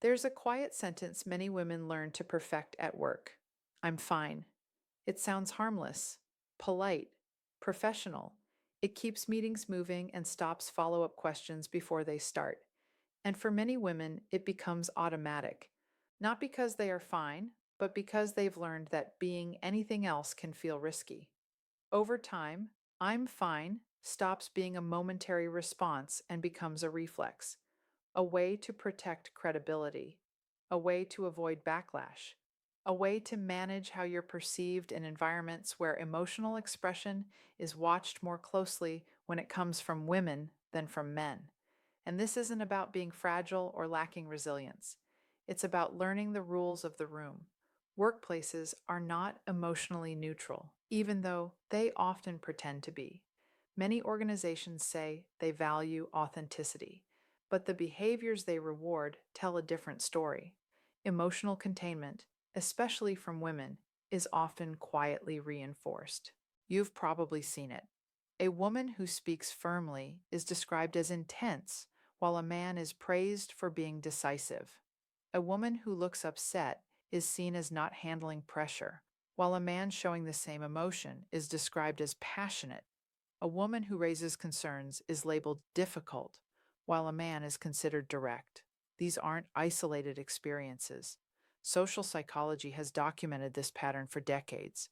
There's a quiet sentence many women learn to perfect at work: I'm fine. It sounds harmless, polite, professional. It keeps meetings moving and stops follow up questions before they start. And for many women, it becomes automatic. Not because they are fine, but because they've learned that being anything else can feel risky. Over time, I'm fine stops being a momentary response and becomes a reflex, a way to protect credibility, a way to avoid backlash, a way to manage how you're perceived in environments where emotional expression is watched more closely when it comes from women than from men. And this isn't about being fragile or lacking resilience. It's about learning the rules of the room. Workplaces are not emotionally neutral, even though they often pretend to be. Many organizations say they value authenticity, but the behaviors they reward tell a different story. Emotional containment, especially from women, is often quietly reinforced. You've probably seen it. A woman who speaks firmly is described as intense, while a man is praised for being decisive. A woman who looks upset is seen as not handling pressure, while a man showing the same emotion is described as passionate. A woman who raises concerns is labeled difficult, while a man is considered direct. These aren't isolated experiences. Social psychology has documented this pattern for decades.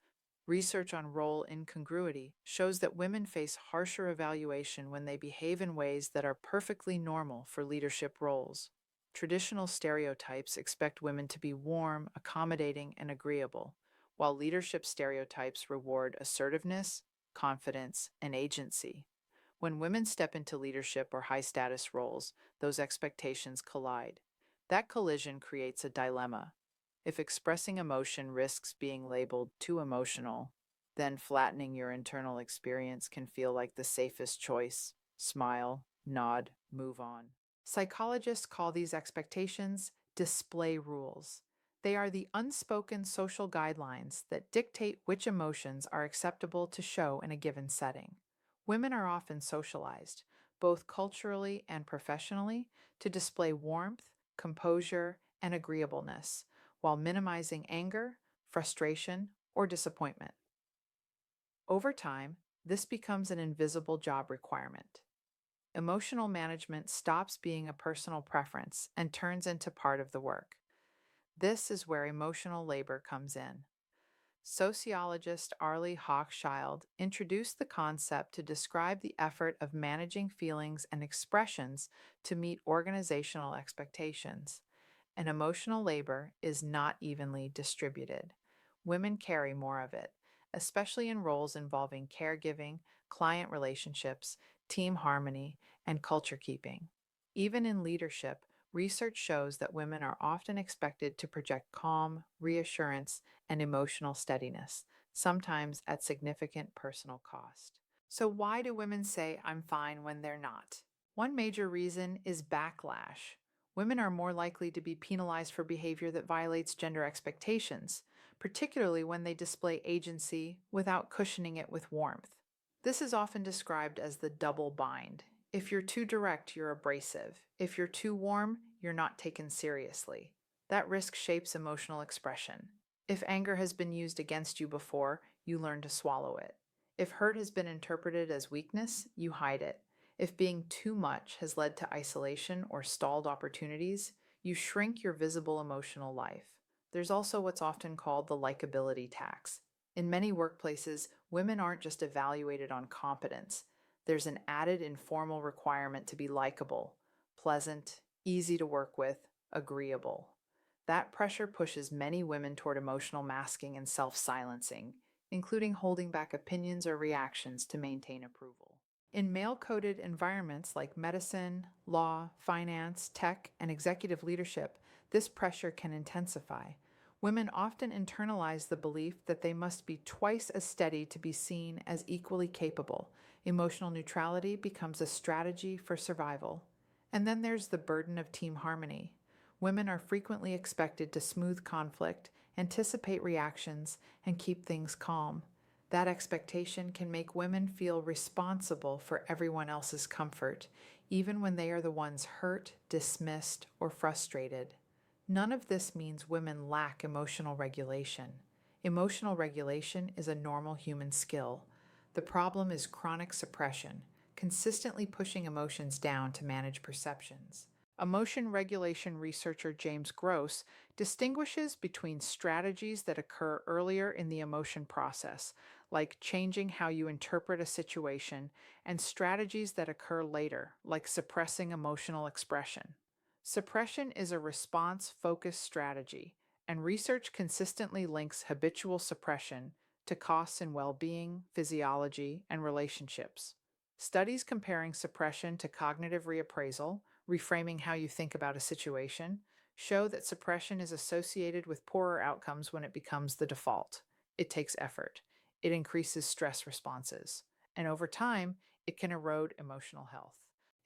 Research on role incongruity shows that women face harsher evaluation when they behave in ways that are perfectly normal for leadership roles. Traditional stereotypes expect women to be warm, accommodating, and agreeable, while leadership stereotypes reward assertiveness, confidence, and agency. When women step into leadership or high status roles, those expectations collide. That collision creates a dilemma. If expressing emotion risks being labeled too emotional, then flattening your internal experience can feel like the safest choice. Smile, nod, move on. Psychologists call these expectations display rules. They are the unspoken social guidelines that dictate which emotions are acceptable to show in a given setting. Women are often socialized, both culturally and professionally, to display warmth, composure, and agreeableness, while minimizing anger, frustration, or disappointment. Over time, this becomes an invisible job requirement. Emotional management stops being a personal preference and turns into part of the work. This is where emotional labor comes in. Sociologist Arlie Hochschild introduced the concept to describe the effort of managing feelings and expressions to meet organizational expectations. And emotional labor is not evenly distributed. Women carry more of it, especially in roles involving caregiving, client relationships, team harmony, and culture keeping. Even in leadership, research shows that women are often expected to project calm, reassurance, and emotional steadiness, sometimes at significant personal cost. So, why do women say I'm fine when they're not? One major reason is backlash. Women are more likely to be penalized for behavior that violates gender expectations, particularly when they display agency without cushioning it with warmth. This is often described as the double bind. If you're too direct, you're abrasive. If you're too warm, you're not taken seriously. That risk shapes emotional expression. If anger has been used against you before, you learn to swallow it. If hurt has been interpreted as weakness, you hide it. If being too much has led to isolation or stalled opportunities, you shrink your visible emotional life. There's also what's often called the likability tax. In many workplaces, women aren't just evaluated on competence. There's an added informal requirement to be likable, pleasant, easy to work with, agreeable. That pressure pushes many women toward emotional masking and self silencing, including holding back opinions or reactions to maintain approval. In male coded environments like medicine, law, finance, tech, and executive leadership, this pressure can intensify. Women often internalize the belief that they must be twice as steady to be seen as equally capable. Emotional neutrality becomes a strategy for survival. And then there's the burden of team harmony. Women are frequently expected to smooth conflict, anticipate reactions, and keep things calm. That expectation can make women feel responsible for everyone else's comfort, even when they are the ones hurt, dismissed, or frustrated. None of this means women lack emotional regulation. Emotional regulation is a normal human skill. The problem is chronic suppression, consistently pushing emotions down to manage perceptions. Emotion regulation researcher James Gross distinguishes between strategies that occur earlier in the emotion process, like changing how you interpret a situation, and strategies that occur later, like suppressing emotional expression. Suppression is a response focused strategy, and research consistently links habitual suppression to costs in well being, physiology, and relationships. Studies comparing suppression to cognitive reappraisal, reframing how you think about a situation, show that suppression is associated with poorer outcomes when it becomes the default. It takes effort, it increases stress responses, and over time, it can erode emotional health.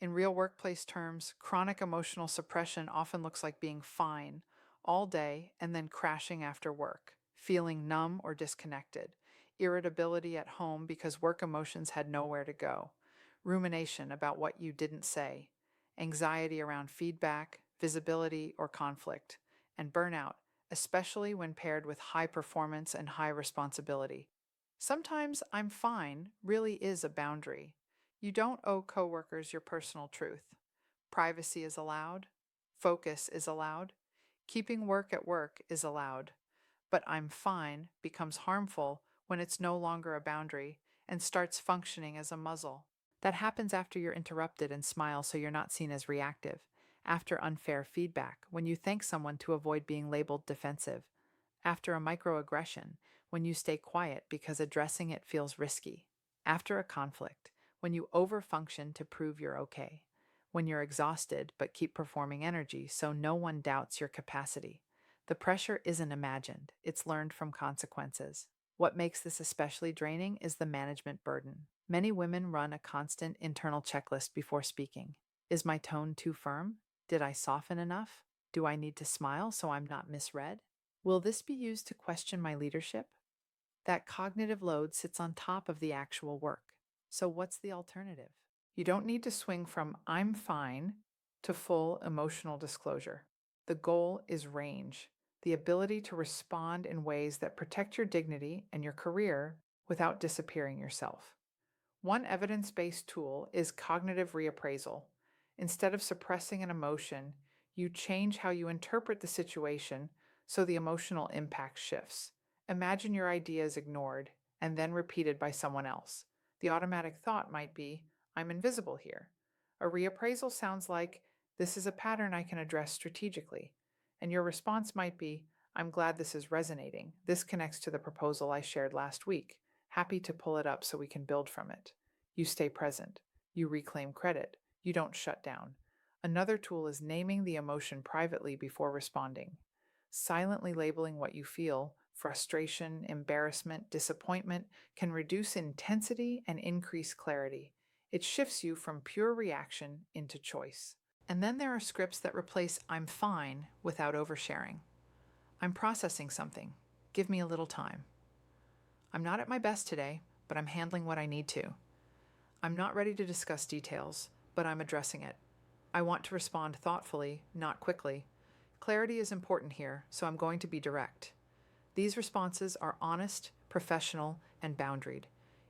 In real workplace terms, chronic emotional suppression often looks like being fine all day and then crashing after work, feeling numb or disconnected, irritability at home because work emotions had nowhere to go, rumination about what you didn't say, anxiety around feedback, visibility, or conflict, and burnout, especially when paired with high performance and high responsibility. Sometimes "I'm fine" really is a boundary. You don't owe coworkers your personal truth. Privacy is allowed. Focus is allowed. Keeping work at work is allowed. But "I'm fine" becomes harmful when it's no longer a boundary and starts functioning as a muzzle. That happens after you're interrupted and smile so you're not seen as reactive, after unfair feedback, when you thank someone to avoid being labeled defensive, after a microaggression, when you stay quiet because addressing it feels risky, after a conflict, when you overfunction to prove you're okay, when you're exhausted but keep performing energy so no one doubts your capacity. The pressure isn't imagined, it's learned from consequences. What makes this especially draining is the management burden. Many women run a constant internal checklist before speaking. Is my tone too firm? Did I soften enough? Do I need to smile so I'm not misread? Will this be used to question my leadership? That cognitive load sits on top of the actual work. So, what's the alternative? You don't need to swing from "I'm fine" to full emotional disclosure. The goal is range, the ability to respond in ways that protect your dignity and your career without disappearing yourself. One evidence based tool is cognitive reappraisal. Instead of suppressing an emotion, you change how you interpret the situation so the emotional impact shifts. Imagine your idea is ignored and then repeated by someone else. The automatic thought might be, "I'm invisible here." A reappraisal sounds like, "This is a pattern I can address strategically." And your response might be, "I'm glad this is resonating. This connects to the proposal I shared last week. Happy to pull it up so we can build from it." You stay present. You reclaim credit. You don't shut down. Another tool is naming the emotion privately before responding. Silently labeling what you feel, frustration, embarrassment, disappointment, can reduce intensity and increase clarity. It shifts you from pure reaction into choice. And then there are scripts that replace "I'm fine" without oversharing. "I'm processing something. Give me a little time." "I'm not at my best today, but I'm handling what I need to." "I'm not ready to discuss details, but I'm addressing it." "I want to respond thoughtfully, not quickly." Clarity is important here, so I'm going to be direct. These responses are honest, professional, and boundaried.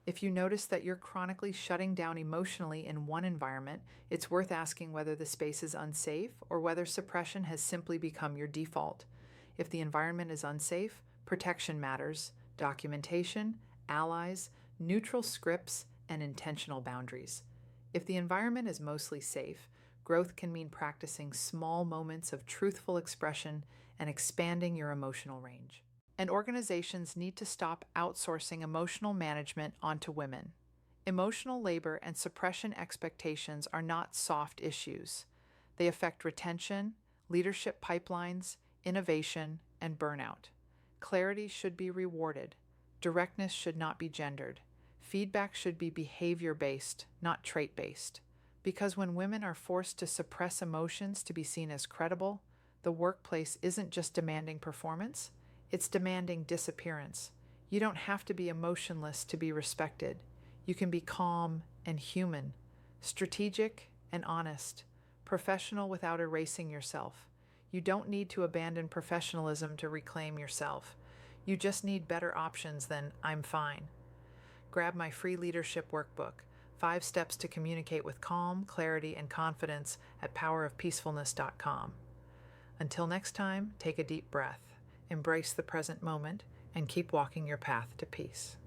If you notice that you're chronically shutting down emotionally in one environment, it's worth asking whether the space is unsafe or whether suppression has simply become your default. If the environment is unsafe, protection matters, documentation, allies, neutral scripts, and intentional boundaries. If the environment is mostly safe, growth can mean practicing small moments of truthful expression and expanding your emotional range. And organizations need to stop outsourcing emotional management onto women. Emotional labor and suppression expectations are not soft issues. They affect retention, leadership pipelines, innovation, and burnout. Clarity should be rewarded. Directness should not be gendered. Feedback should be behavior-based, not trait-based. Because when women are forced to suppress emotions to be seen as credible, the workplace isn't just demanding performance, it's demanding disappearance. You don't have to be emotionless to be respected. You can be calm and human, strategic and honest, professional without erasing yourself. You don't need to abandon professionalism to reclaim yourself. You just need better options than "I'm fine." Grab my free leadership workbook, 5 Steps to Communicate with Calm, Clarity, and Confidence at powerofpeacefulness.com. Until next time, take a deep breath, embrace the present moment, and keep walking your path to peace.